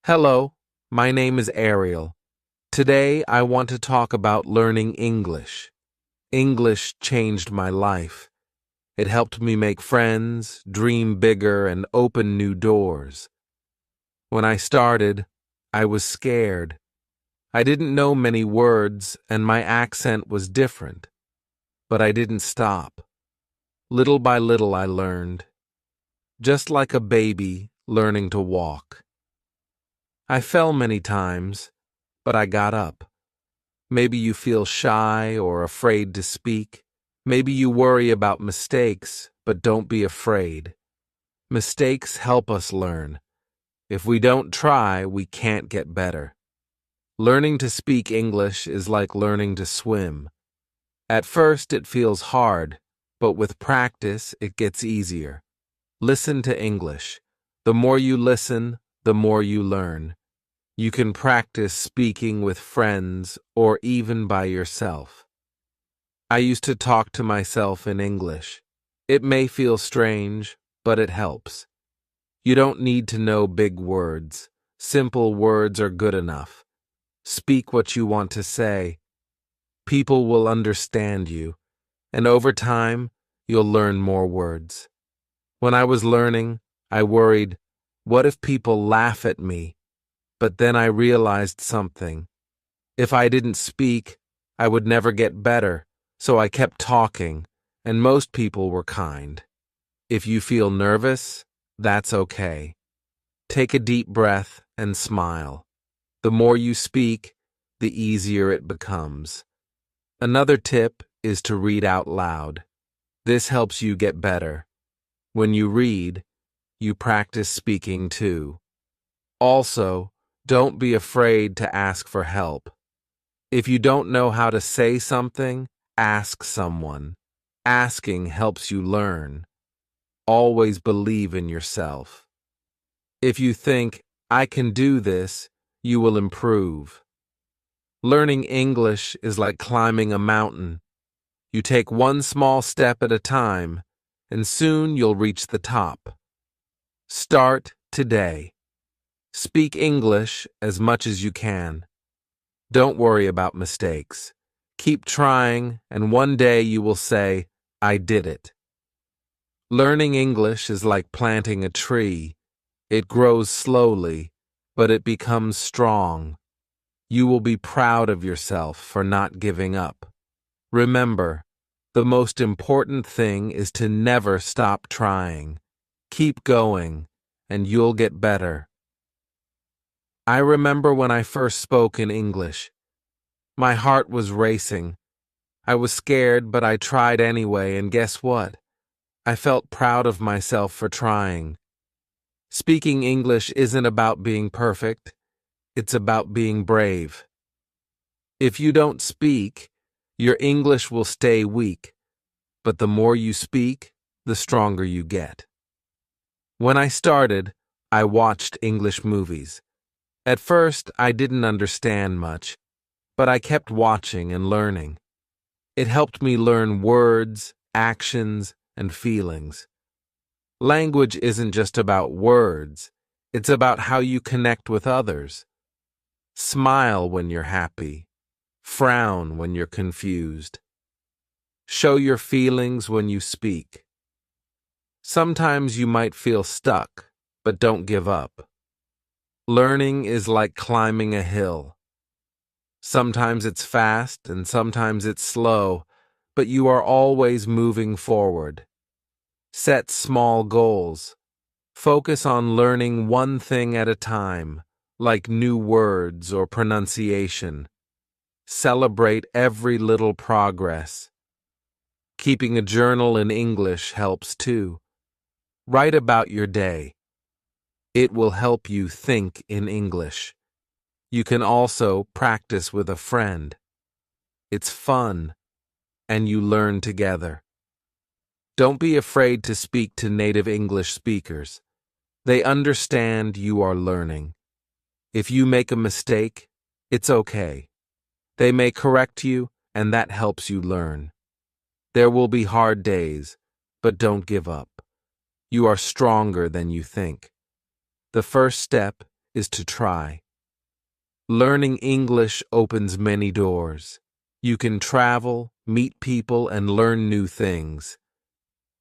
Hello, my name is Ariel. Today I want to talk about learning English. English changed my life. It helped me make friends, dream bigger, and open new doors. When I started, I was scared. I didn't know many words, and my accent was different. But I didn't stop. Little by little I learned. Just like a baby learning to walk. I fell many times, but I got up. Maybe you feel shy or afraid to speak. Maybe you worry about mistakes, but don't be afraid. Mistakes help us learn. If we don't try, we can't get better. Learning to speak English is like learning to swim. At first it feels hard, but with practice it gets easier. Listen to English. The more you listen, the more you learn. You can practice speaking with friends or even by yourself. I used to talk to myself in English. It may feel strange, but it helps. You don't need to know big words. Simple words are good enough. Speak what you want to say. People will understand you, and over time, you'll learn more words. When I was learning, I worried, what if people laugh at me? But then I realized something. If I didn't speak, I would never get better, so I kept talking, and most people were kind. If you feel nervous, that's okay. Take a deep breath and smile. The more you speak, the easier it becomes. Another tip is to read out loud. This helps you get better. When you read, you practice speaking too. Also, don't be afraid to ask for help. If you don't know how to say something, ask someone. Asking helps you learn. Always believe in yourself. If you think, I can do this, you will improve. Learning English is like climbing a mountain. You take one small step at a time, and soon you'll reach the top. Start today. Speak English as much as you can. Don't worry about mistakes. Keep trying, and one day you will say, I did it. Learning English is like planting a tree. It grows slowly, but it becomes strong. You will be proud of yourself for not giving up. Remember, the most important thing is to never stop trying. Keep going, and you'll get better. I remember when I first spoke in English. My heart was racing. I was scared, but I tried anyway, and guess what? I felt proud of myself for trying. Speaking English isn't about being perfect. It's about being brave. If you don't speak, your English will stay weak, but the more you speak, the stronger you get. When I started, I watched English movies. At first, I didn't understand much, but I kept watching and learning. It helped me learn words, actions, and feelings. Language isn't just about words, it's about how you connect with others. Smile when you're happy. Frown when you're confused. Show your feelings when you speak. Sometimes you might feel stuck, but don't give up. Learning is like climbing a hill. Sometimes it's fast and sometimes it's slow, but you are always moving forward. Set small goals. Focus on learning one thing at a time, like new words or pronunciation. Celebrate every little progress. Keeping a journal in English helps too. Write about your day. It will help you think in English. You can also practice with a friend. It's fun, and you learn together. Don't be afraid to speak to native English speakers. They understand you are learning. If you make a mistake, it's okay. They may correct you, and that helps you learn. There will be hard days, but don't give up. You are stronger than you think. The first step is to try. Learning English opens many doors. You can travel, meet people, and learn new things.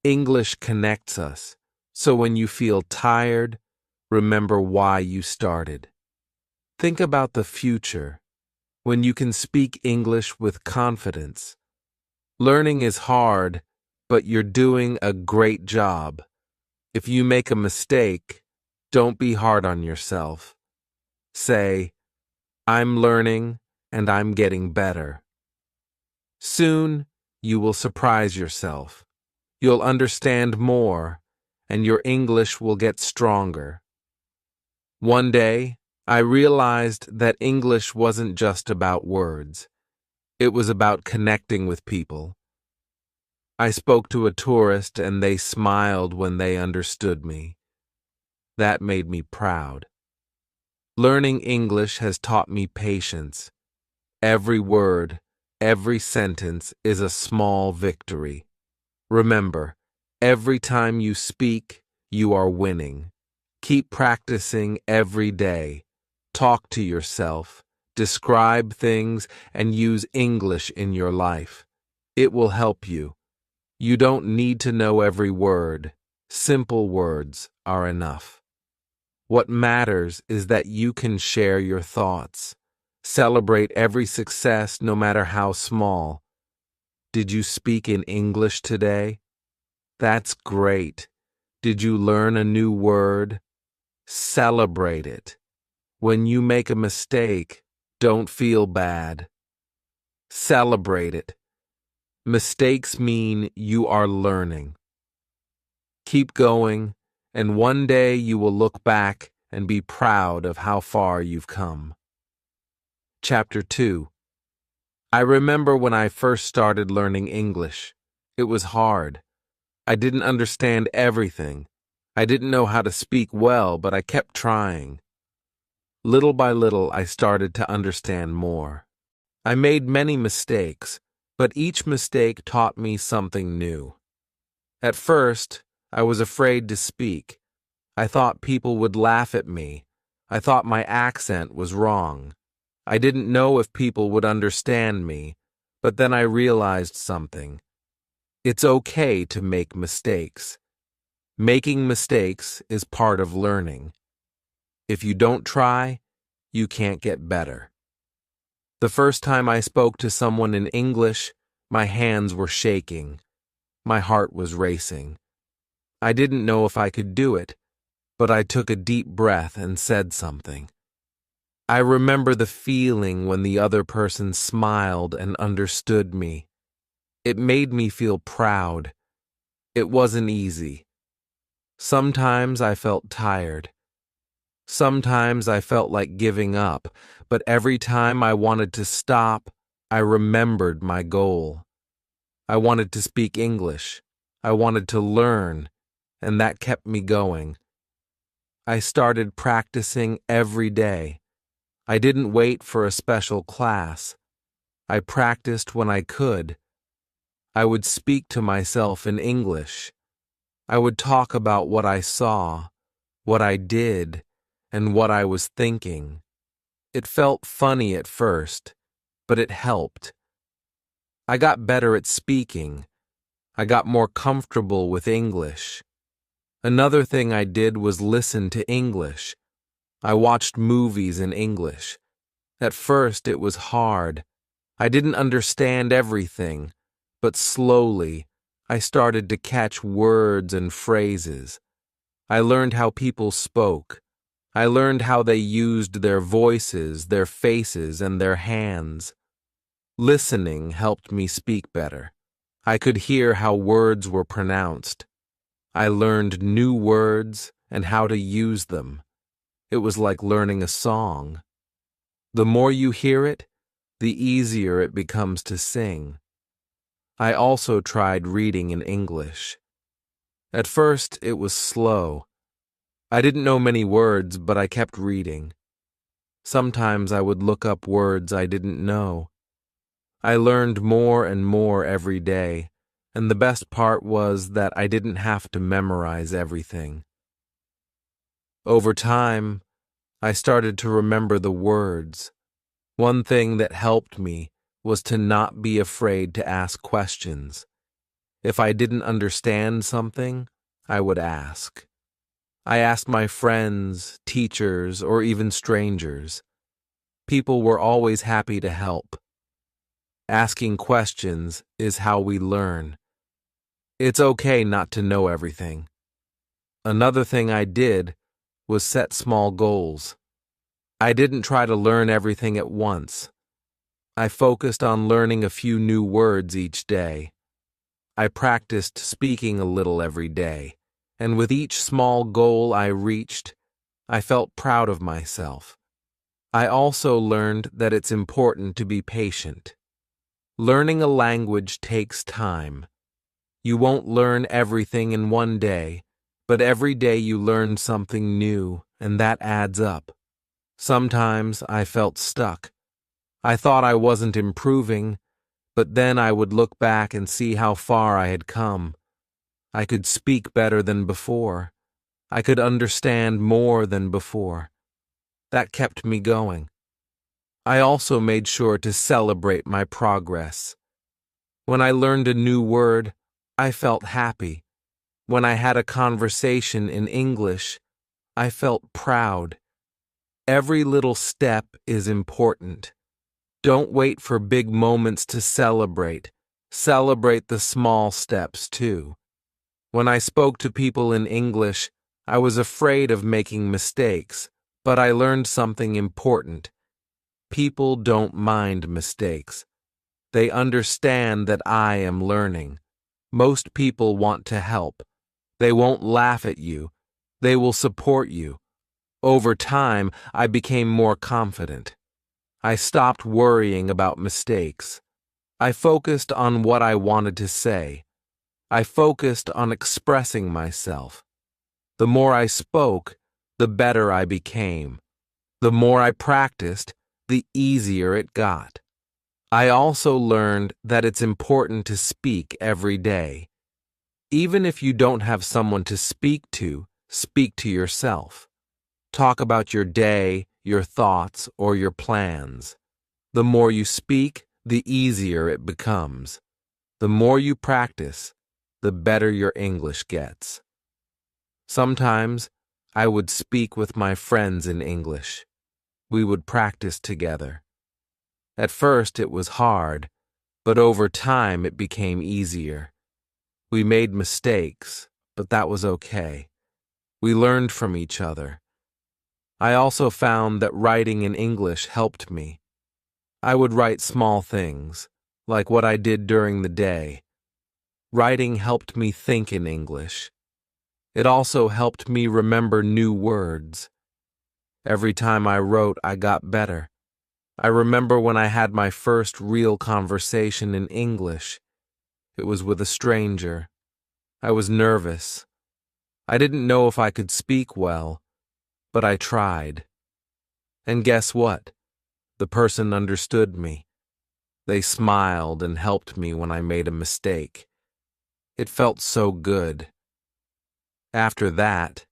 English connects us, so when you feel tired, remember why you started. Think about the future, when you can speak English with confidence. Learning is hard, but you're doing a great job. If you make a mistake, don't be hard on yourself. Say, I'm learning and I'm getting better. Soon, you will surprise yourself. You'll understand more, and your English will get stronger. One day, I realized that English wasn't just about words. It was about connecting with people. I spoke to a tourist and they smiled when they understood me. That made me proud. Learning English has taught me patience. Every word, every sentence is a small victory. Remember, every time you speak, you are winning. Keep practicing every day. Talk to yourself, describe things, and use English in your life. It will help you. You don't need to know every word. Simple words are enough. What matters is that you can share your thoughts. Celebrate every success, no matter how small. Did you speak in English today? That's great. Did you learn a new word? Celebrate it. When you make a mistake, don't feel bad. Celebrate it. Mistakes mean you are learning. Keep going, and one day you will look back and be proud of how far you've come. Chapter 2. I remember when I first started learning English. It was hard. I didn't understand everything. I didn't know how to speak well, but I kept trying. Little by little, I started to understand more. I made many mistakes, but each mistake taught me something new. At first, I was afraid to speak. I thought people would laugh at me. I thought my accent was wrong. I didn't know if people would understand me, but then I realized something. It's okay to make mistakes. Making mistakes is part of learning. If you don't try, you can't get better. The first time I spoke to someone in English, my hands were shaking. My heart was racing. I didn't know if I could do it, but I took a deep breath and said something. I remember the feeling when the other person smiled and understood me. It made me feel proud. It wasn't easy. Sometimes I felt tired. Sometimes I felt like giving up, but every time I wanted to stop, I remembered my goal. I wanted to speak English. I wanted to learn, and that kept me going. I started practicing every day. I didn't wait for a special class. I practiced when I could. I would speak to myself in English. I would talk about what I saw, what I did, and what I was thinking. It felt funny at first, but it helped. I got better at speaking. I got more comfortable with English. Another thing I did was listen to English. I watched movies in English. At first it was hard. I didn't understand everything, but slowly I started to catch words and phrases. I learned how people spoke. I learned how they used their voices, their faces, and their hands. Listening helped me speak better. I could hear how words were pronounced. I learned new words and how to use them. It was like learning a song. The more you hear it, the easier it becomes to sing. I also tried reading in English. At first, it was slow. I didn't know many words, but I kept reading. Sometimes I would look up words I didn't know. I learned more and more every day, and the best part was that I didn't have to memorize everything. Over time, I started to remember the words. One thing that helped me was to not be afraid to ask questions. If I didn't understand something, I would ask. I asked my friends, teachers, or even strangers. People were always happy to help. Asking questions is how we learn. It's okay not to know everything. Another thing I did was set small goals. I didn't try to learn everything at once. I focused on learning a few new words each day. I practiced speaking a little every day, and with each small goal I reached, I felt proud of myself. I also learned that it's important to be patient. Learning a language takes time. You won't learn everything in one day, but every day you learn something new, and that adds up. Sometimes I felt stuck. I thought I wasn't improving, but then I would look back and see how far I had come. I could speak better than before. I could understand more than before. That kept me going. I also made sure to celebrate my progress. When I learned a new word, I felt happy. When I had a conversation in English, I felt proud. Every little step is important. Don't wait for big moments to celebrate. Celebrate the small steps, too. When I spoke to people in English, I was afraid of making mistakes, but I learned something important. People don't mind mistakes. They understand that I am learning. Most people want to help. They won't laugh at you. They will support you. Over time, I became more confident. I stopped worrying about mistakes. I focused on what I wanted to say. I focused on expressing myself. The more I spoke, the better I became. The more I practiced, the easier it got. I also learned that it's important to speak every day. Even if you don't have someone to speak to yourself. Talk about your day, your thoughts, or your plans. The more you speak, the easier it becomes. The more you practice, the better your English gets. Sometimes I would speak with my friends in English. We would practice together. At first it was hard, but over time it became easier. We made mistakes, but that was okay. We learned from each other. I also found that writing in English helped me. I would write small things, like what I did during the day. Writing helped me think in English. It also helped me remember new words. Every time I wrote, I got better. I remember when I had my first real conversation in English. It was with a stranger. I was nervous. I didn't know if I could speak well, but I tried. And guess what? The person understood me. They smiled and helped me when I made a mistake. It felt so good. After that,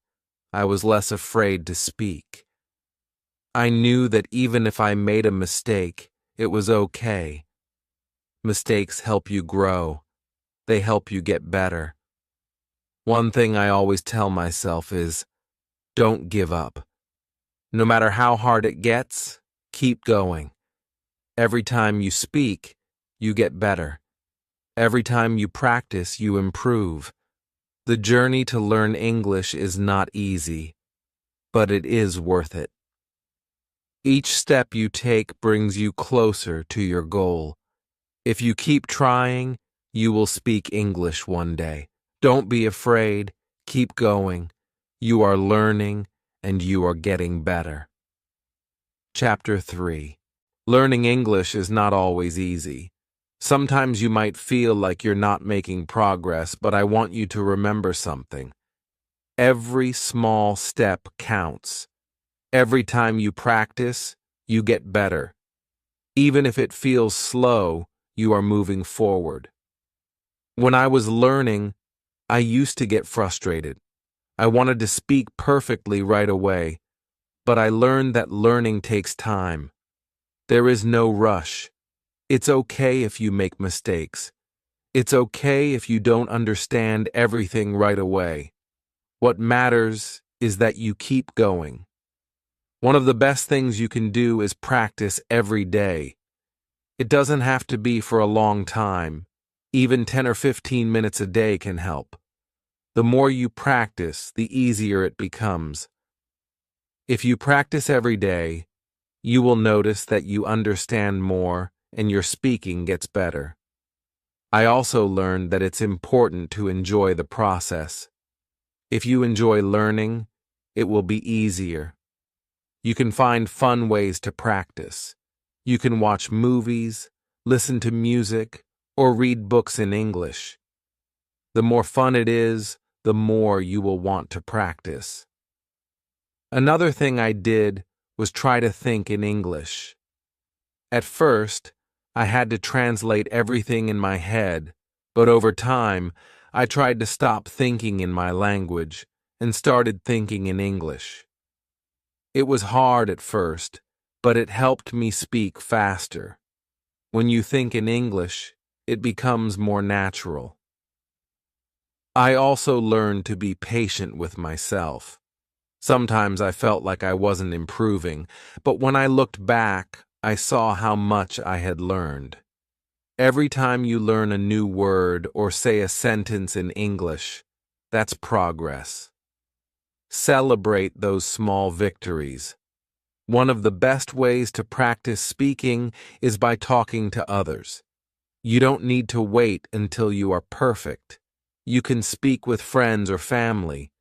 I was less afraid to speak. I knew that even if I made a mistake, it was okay. Mistakes help you grow. They help you get better. One thing I always tell myself is, don't give up. No matter how hard it gets, keep going. Every time you speak, you get better. Every time you practice, you improve. The journey to learn English is not easy, but it is worth it. Each step you take brings you closer to your goal. If you keep trying, you will speak English one day. Don't be afraid. Keep going. You are learning, and you are getting better. Chapter 3. Learning English is not always easy. Sometimes you might feel like you're not making progress, but I want you to remember something. Every small step counts. Every time you practice, you get better. Even if it feels slow, you are moving forward. When I was learning, I used to get frustrated. I wanted to speak perfectly right away. but I learned that learning takes time. There is no rush. It's okay if you make mistakes. It's okay if you don't understand everything right away. What matters is that you keep going. One of the best things you can do is practice every day. It doesn't have to be for a long time. Even 10 or 15 minutes a day can help. The more you practice, the easier it becomes. If you practice every day, you will notice that you understand more and your speaking gets better. I also learned that it's important to enjoy the process. If you enjoy learning, it will be easier. You can find fun ways to practice. You can watch movies, listen to music, or read books in English. The more fun it is, the more you will want to practice. Another thing I did was try to think in English. At first, I had to translate everything in my head, but over time, I tried to stop thinking in my language and started thinking in English. It was hard at first, but it helped me speak faster. When you think in English, it becomes more natural. I also learned to be patient with myself. Sometimes I felt like I wasn't improving, but when I looked back, I saw how much I had learned. Every time you learn a new word or say a sentence in English, that's progress. Celebrate those small victories. One of the best ways to practice speaking is by talking to others. You don't need to wait until you are perfect. You can speak with friends or family.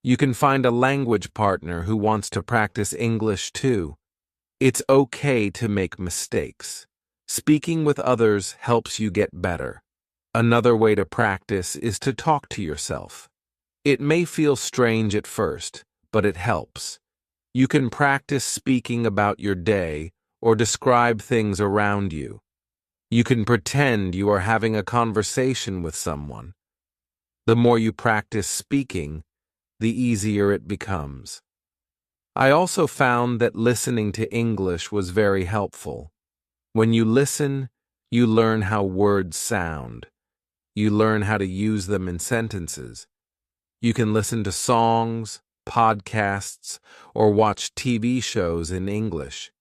You can find a language partner who wants to practice English too. It's okay to make mistakes. Speaking with others helps you get better. Another way to practice is to talk to yourself. It may feel strange at first, but it helps. You can practice speaking about your day or describe things around you. You can pretend you are having a conversation with someone. The more you practice speaking, the easier it becomes. I also found that listening to English was very helpful. When you listen, you learn how words sound. You learn how to use them in sentences. You can listen to songs, podcasts, or watch TV shows in English.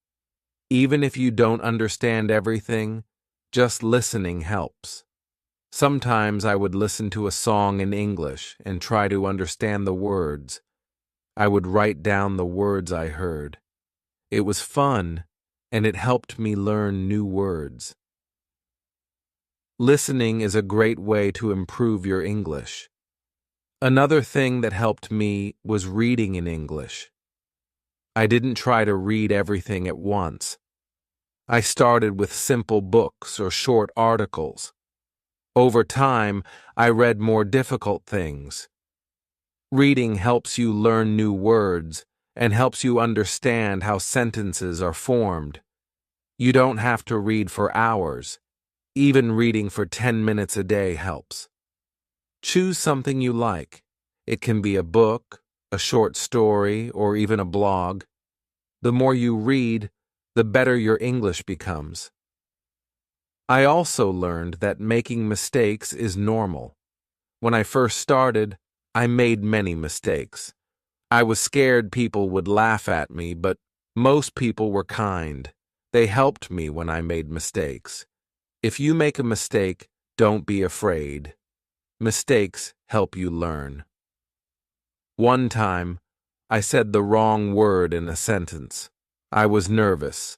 Even if you don't understand everything, just listening helps. Sometimes I would listen to a song in English and try to understand the words. I would write down the words I heard. It was fun, and it helped me learn new words. Listening is a great way to improve your English. Another thing that helped me was reading in English. I didn't try to read everything at once. I started with simple books or short articles. Over time, I read more difficult things. Reading helps you learn new words and helps you understand how sentences are formed. You don't have to read for hours. Even reading for 10 minutes a day helps. Choose something you like. It can be a book, a short story, or even a blog. The more you read, the better your English becomes. I also learned that making mistakes is normal. When I first started, I made many mistakes. I was scared people would laugh at me, but most people were kind. They helped me when I made mistakes. If you make a mistake, don't be afraid. Mistakes help you learn. One time, I said the wrong word in a sentence. I was nervous,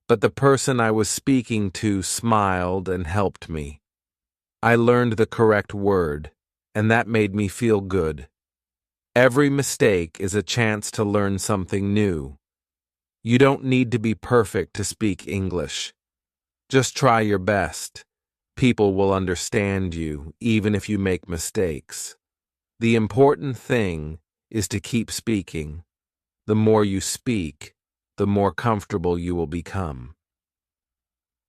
but the person I was speaking to smiled and helped me. I learned the correct word, and that made me feel good. Every mistake is a chance to learn something new. You don't need to be perfect to speak English. Just try your best. People will understand you, even if you make mistakes. The important thing is to keep speaking. The more you speak, the more comfortable you will become.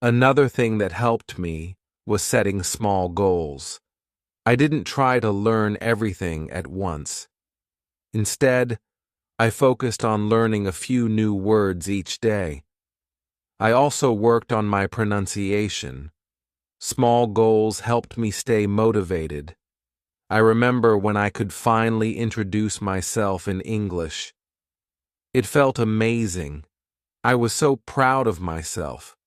Another thing that helped me was setting small goals. I didn't try to learn everything at once. Instead, I focused on learning a few new words each day. I also worked on my pronunciation. Small goals helped me stay motivated. I remember when I could finally introduce myself in English. It felt amazing. I was so proud of myself.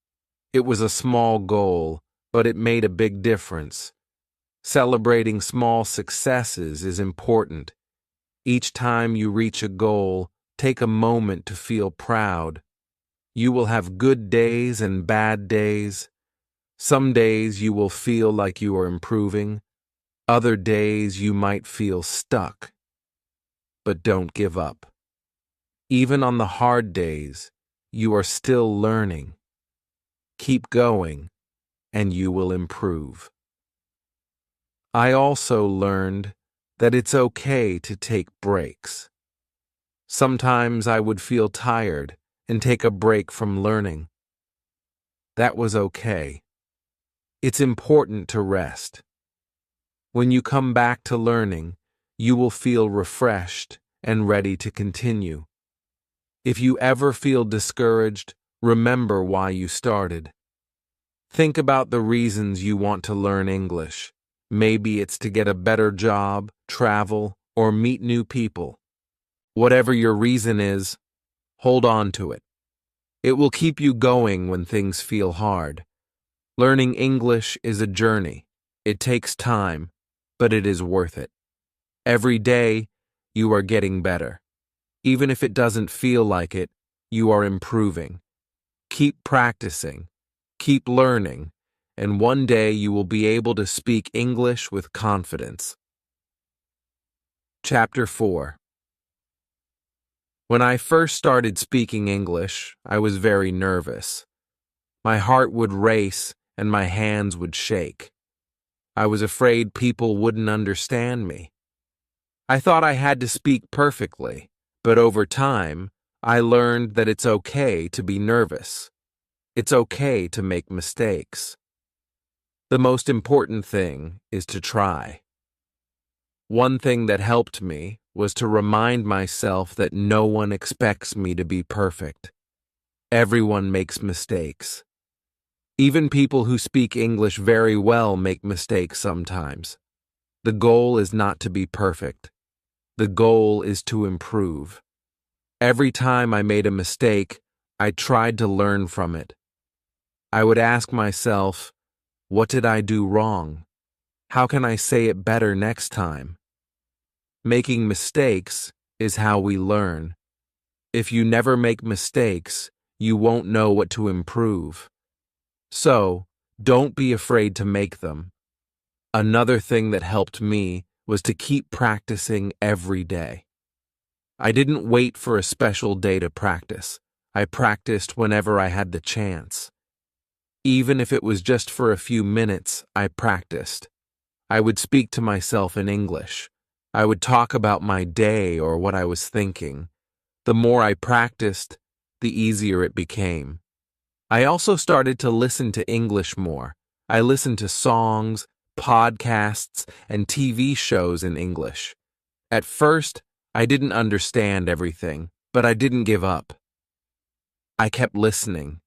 It was a small goal, but it made a big difference. Celebrating small successes is important. Each time you reach a goal, take a moment to feel proud. You will have good days and bad days. Some days you will feel like you are improving. Other days you might feel stuck. But don't give up. Even on the hard days, you are still learning. Keep going, and you will improve. I also learned that it's okay to take breaks. Sometimes I would feel tired and take a break from learning. That was okay. It's important to rest. When you come back to learning, you will feel refreshed and ready to continue. If you ever feel discouraged, remember why you started. Think about the reasons you want to learn English. Maybe it's to get a better job, travel, or meet new people. Whatever your reason is, hold on to it. It will keep you going when things feel hard. Learning English is a journey. It takes time, but it is worth it. Every day, you are getting better. Even if it doesn't feel like it, you are improving. Keep practicing, keep learning, and one day you will be able to speak English with confidence. Chapter 4. When I first started speaking English, I was very nervous. My heart would race and my hands would shake. I was afraid people wouldn't understand me. I thought I had to speak perfectly, but over time, I learned that it's okay to be nervous. It's okay to make mistakes. The most important thing is to try. One thing that helped me was to remind myself that no one expects me to be perfect. Everyone makes mistakes. Even people who speak English very well make mistakes sometimes. The goal is not to be perfect. The goal is to improve. Every time I made a mistake, I tried to learn from it. I would ask myself, what did I do wrong? How can I say it better next time? Making mistakes is how we learn. If you never make mistakes, you won't know what to improve. So, don't be afraid to make them. Another thing that helped me was to keep practicing every day. I didn't wait for a special day to practice. I practiced whenever I had the chance. Even if it was just for a few minutes, I practiced. I would speak to myself in English. I would talk about my day or what I was thinking. The more I practiced, the easier it became. I also started to listen to English more. I listened to songs, podcasts, and TV shows in English. At first, I didn't understand everything, but I didn't give up. I kept listening.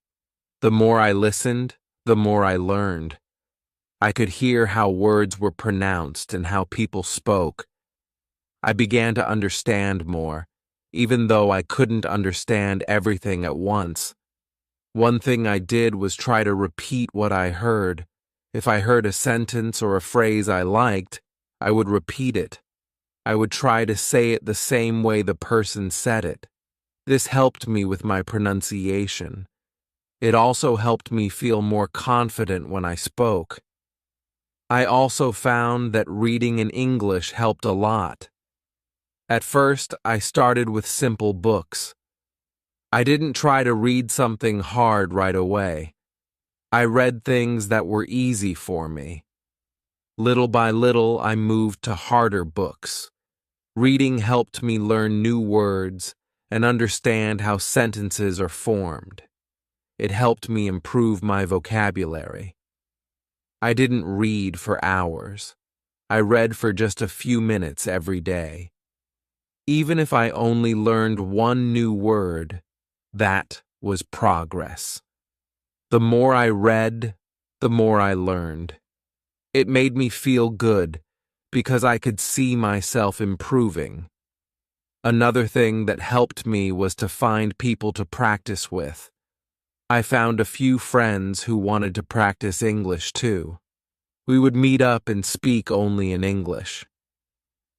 The more I listened, the more I learned. I could hear how words were pronounced and how people spoke. I began to understand more, even though I couldn't understand everything at once. One thing I did was try to repeat what I heard. If I heard a sentence or a phrase I liked, I would repeat it. I would try to say it the same way the person said it. This helped me with my pronunciation. It also helped me feel more confident when I spoke. I also found that reading in English helped a lot. At first, I started with simple books. I didn't try to read something hard right away. I read things that were easy for me. Little by little, I moved to harder books. Reading helped me learn new words and understand how sentences are formed. It helped me improve my vocabulary. I didn't read for hours. I read for just a few minutes every day. Even if I only learned one new word, that was progress. The more I read, the more I learned. It made me feel good because I could see myself improving. Another thing that helped me was to find people to practice with. I found a few friends who wanted to practice English too. We would meet up and speak only in English.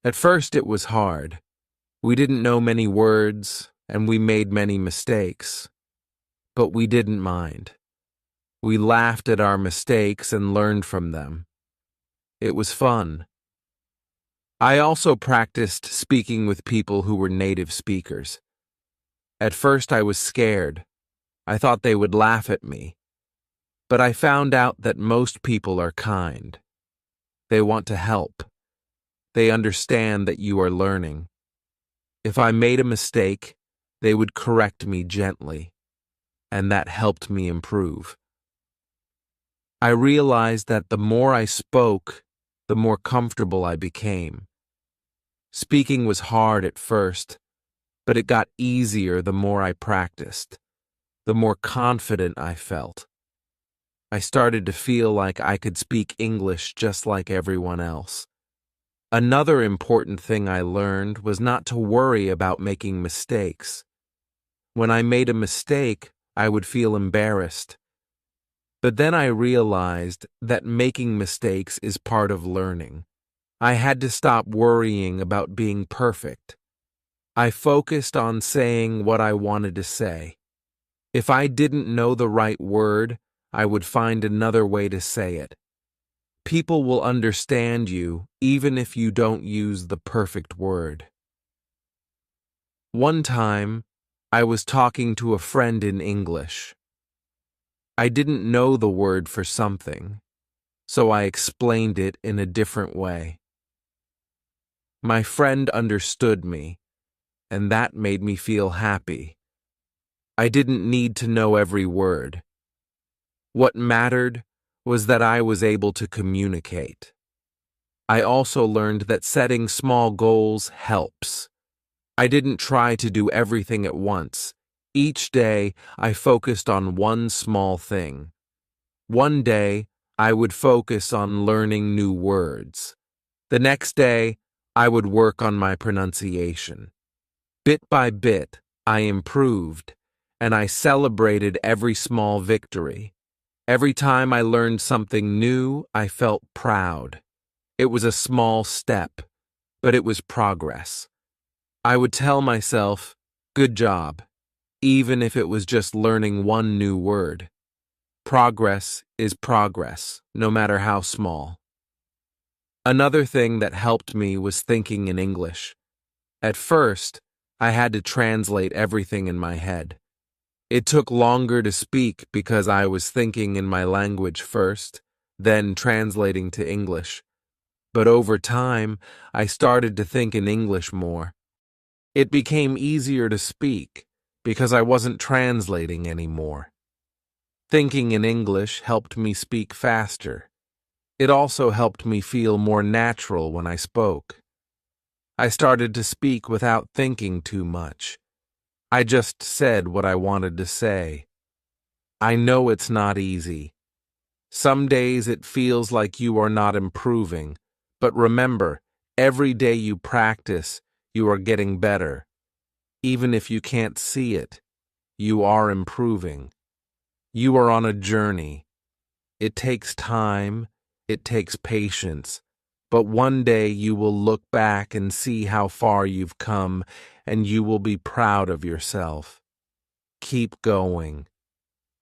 At first it was hard. We didn't know many words, and we made many mistakes. But we didn't mind. We laughed at our mistakes and learned from them. It was fun. I also practiced speaking with people who were native speakers. At first I was scared. I thought they would laugh at me. But I found out that most people are kind. They want to help. They understand that you are learning. If I made a mistake, they would correct me gently, and that helped me improve. I realized that the more I spoke, the more comfortable I became. Speaking was hard at first, but it got easier the more I practiced, the more confident I felt. I started to feel like I could speak English just like everyone else. Another important thing I learned was not to worry about making mistakes. When I made a mistake, I would feel embarrassed. But then I realized that making mistakes is part of learning. I had to stop worrying about being perfect. I focused on saying what I wanted to say. If I didn't know the right word, I would find another way to say it. People will understand you even if you don't use the perfect word. One time, I was talking to a friend in English. I didn't know the word for something, so I explained it in a different way. My friend understood me, and that made me feel happy. I didn't need to know every word. What mattered was that I was able to communicate. I also learned that setting small goals helps. I didn't try to do everything at once. Each day, I focused on one small thing. One day, I would focus on learning new words. The next day, I would work on my pronunciation. Bit by bit, I improved, and I celebrated every small victory. Every time I learned something new, I felt proud. It was a small step, but it was progress. I would tell myself, "Good job," even if it was just learning one new word. Progress is progress, no matter how small. Another thing that helped me was thinking in English. At first, I had to translate everything in my head. It took longer to speak because I was thinking in my language first, then translating to English. But over time, I started to think in English more. It became easier to speak because I wasn't translating anymore. Thinking in English helped me speak faster. It also helped me feel more natural when I spoke. I started to speak without thinking too much. I just said what I wanted to say. I know it's not easy. Some days it feels like you are not improving, but remember, every day you practice, you are getting better. Even if you can't see it, you are improving. You are on a journey. It takes time, it takes patience, but one day you will look back and see how far you've come, and you will be proud of yourself. Keep going.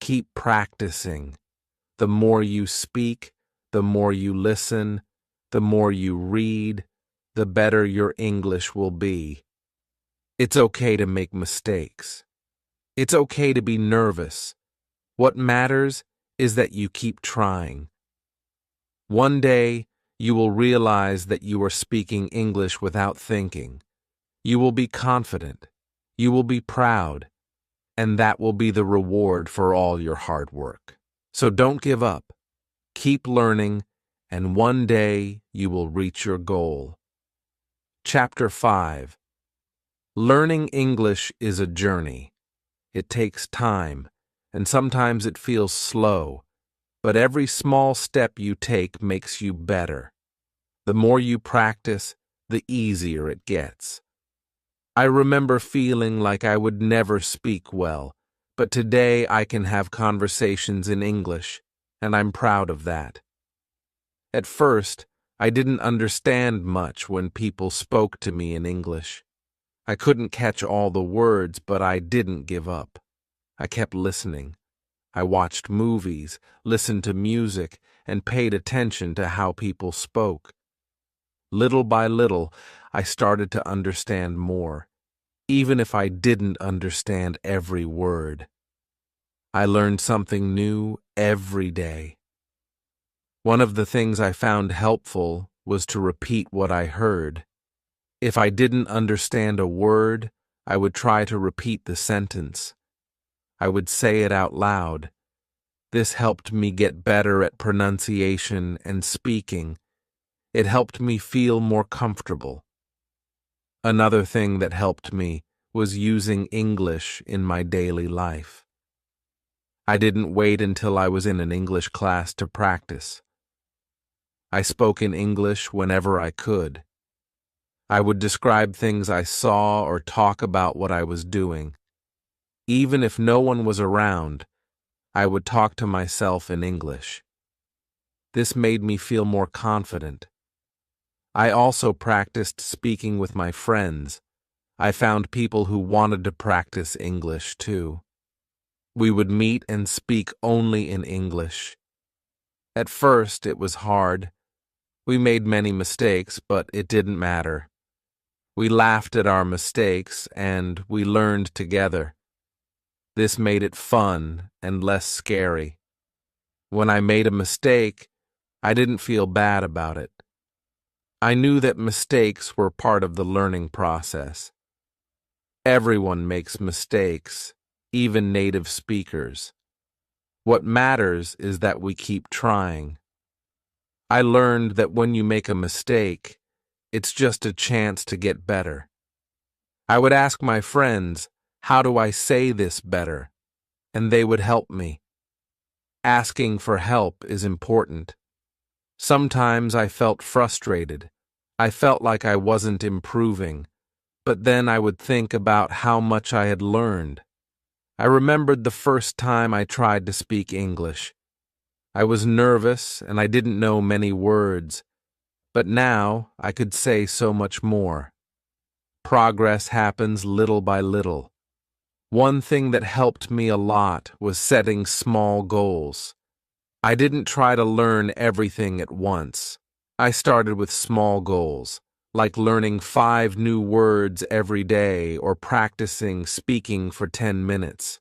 Keep practicing. The more you speak, the more you listen, the more you read, the better your English will be. It's okay to make mistakes. It's okay to be nervous. What matters is that you keep trying. One day, you will realize that you are speaking English without thinking. You will be confident. You will be proud. And that will be the reward for all your hard work. So don't give up. Keep learning, and one day you will reach your goal. Chapter 5. Learning English is a journey. It takes time, and sometimes it feels slow, but every small step you take makes you better. The more you practice, the easier it gets. I remember feeling like I would never speak well, but today I can have conversations in English, and I'm proud of that. At first, I didn't understand much when people spoke to me in English. I couldn't catch all the words, but I didn't give up. I kept listening. I watched movies, listened to music, and paid attention to how people spoke. Little by little, I started to understand more, even if I didn't understand every word. I learned something new every day. One of the things I found helpful was to repeat what I heard. If I didn't understand a word, I would try to repeat the sentence. I would say it out loud. This helped me get better at pronunciation and speaking. It helped me feel more comfortable. Another thing that helped me was using English in my daily life. I didn't wait until I was in an English class to practice. I spoke in English whenever I could. I would describe things I saw or talk about what I was doing. Even if no one was around, I would talk to myself in English. This made me feel more confident. I also practiced speaking with my friends. I found people who wanted to practice English too. We would meet and speak only in English. At first, it was hard. We made many mistakes, but it didn't matter. We laughed at our mistakes, and we learned together. This made it fun and less scary. When I made a mistake, I didn't feel bad about it. I knew that mistakes were part of the learning process. Everyone makes mistakes, even native speakers. What matters is that we keep trying. I learned that when you make a mistake, it's just a chance to get better. I would ask my friends, how do I say this better? And they would help me. Asking for help is important. Sometimes I felt frustrated. I felt like I wasn't improving, but then I would think about how much I had learned. I remembered the first time I tried to speak English. I was nervous and I didn't know many words, but now I could say so much more. Progress happens little by little. One thing that helped me a lot was setting small goals. I didn't try to learn everything at once. I started with small goals, like learning 5 new words every day or practicing speaking for 10 minutes.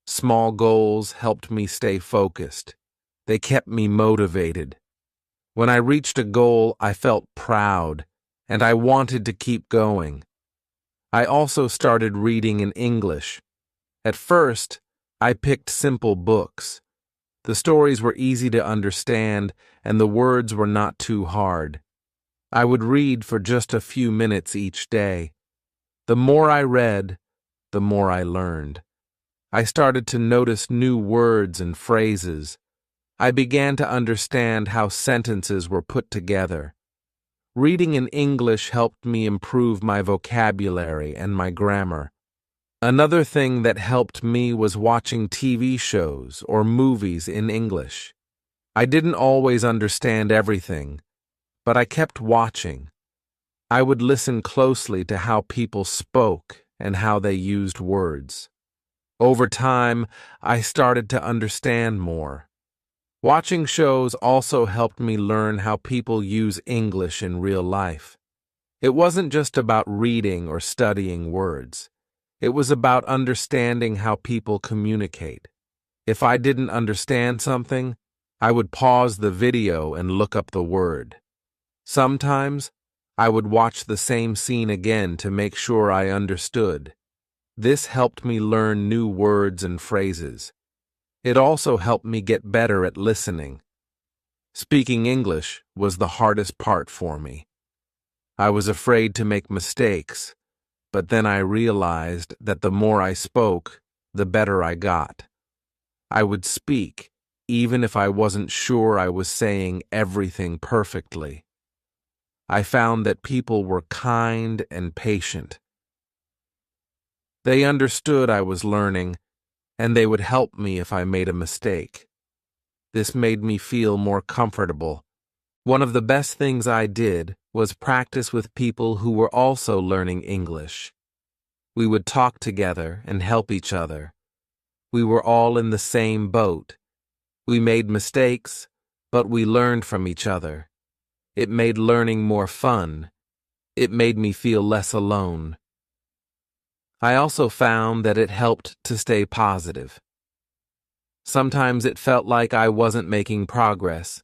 Small goals helped me stay focused. They kept me motivated. When I reached a goal, I felt proud, and I wanted to keep going. I also started reading in English. At first, I picked simple books. The stories were easy to understand, and the words were not too hard. I would read for just a few minutes each day. The more I read, the more I learned. I started to notice new words and phrases. I began to understand how sentences were put together. Reading in English helped me improve my vocabulary and my grammar. Another thing that helped me was watching TV shows or movies in English. I didn't always understand everything, but I kept watching. I would listen closely to how people spoke and how they used words. Over time, I started to understand more. Watching shows also helped me learn how people use English in real life. It wasn't just about reading or studying words. It was about understanding how people communicate. If I didn't understand something, I would pause the video and look up the word. Sometimes, I would watch the same scene again to make sure I understood. This helped me learn new words and phrases. It also helped me get better at listening. Speaking English was the hardest part for me. I was afraid to make mistakes. but then I realized that the more I spoke, the better I got. I would speak, even if I wasn't sure I was saying everything perfectly. I found that people were kind and patient. They understood I was learning, and they would help me if I made a mistake. This made me feel more comfortable. One of the best things I did was practice with people who were also learning English. We would talk together and help each other. We were all in the same boat. We made mistakes, but we learned from each other. It made learning more fun. It made me feel less alone. I also found that it helped to stay positive. Sometimes it felt like I wasn't making progress,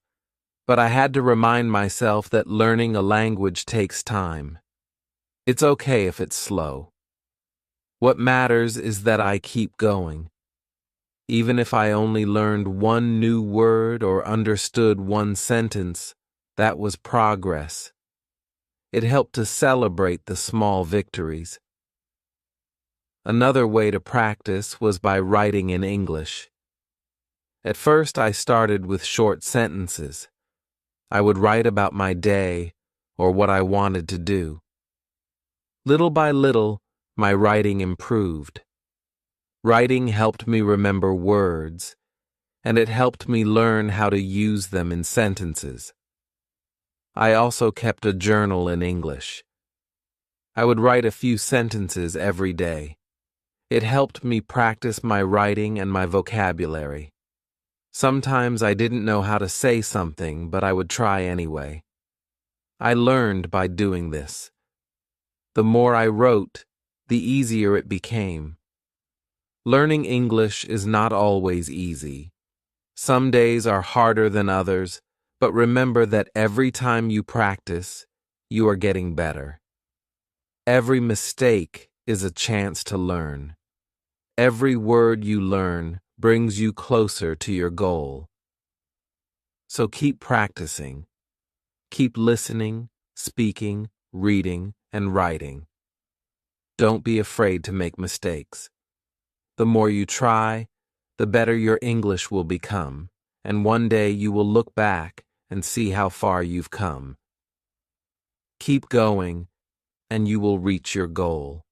but I had to remind myself that learning a language takes time. It's okay if it's slow. What matters is that I keep going. Even if I only learned one new word or understood one sentence, that was progress. It helped to celebrate the small victories. Another way to practice was by writing in English. At first, I started with short sentences. I would write about my day or what I wanted to do. Little by little, my writing improved. Writing helped me remember words, and it helped me learn how to use them in sentences. I also kept a journal in English. I would write a few sentences every day. It helped me practice my writing and my vocabulary. Sometimes I didn't know how to say something, but I would try anyway. I learned by doing this. The more I wrote, the easier it became. Learning English is not always easy. Some days are harder than others, but remember that every time you practice, you are getting better. Every mistake is a chance to learn. Every word you learn brings you closer to your goal. So keep practicing. Keep listening, speaking, reading, and writing. Don't be afraid to make mistakes. The more you try, the better your English will become, and one day you will look back and see how far you've come. Keep going, and you will reach your goal.